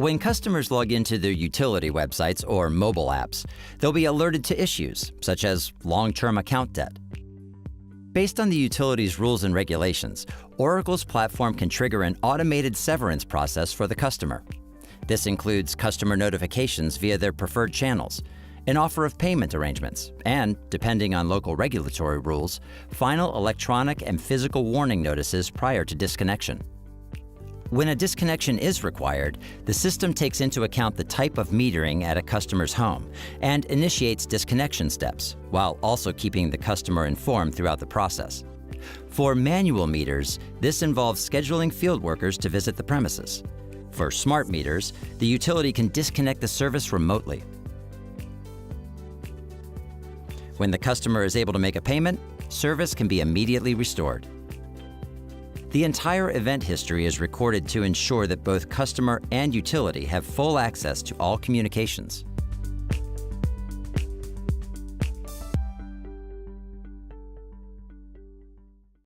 When customers log into their utility websites or mobile apps, they'll be alerted to issues such as long-term account debt. Based on the utility's rules and regulations, Oracle's platform can trigger an automated severance process for the customer. This includes customer notifications via their preferred channels, an offer of payment arrangements, and, depending on local regulatory rules, final electronic and physical warning notices prior to disconnection. When a disconnection is required, the system takes into account the type of metering at a customer's home and initiates disconnection steps, while also keeping the customer informed throughout the process. For manual meters, this involves scheduling field workers to visit the premises. For smart meters, the utility can disconnect the service remotely. When the customer is able to make a payment, service can be immediately restored. The entire event history is recorded to ensure that both customer and utility have full access to all communications.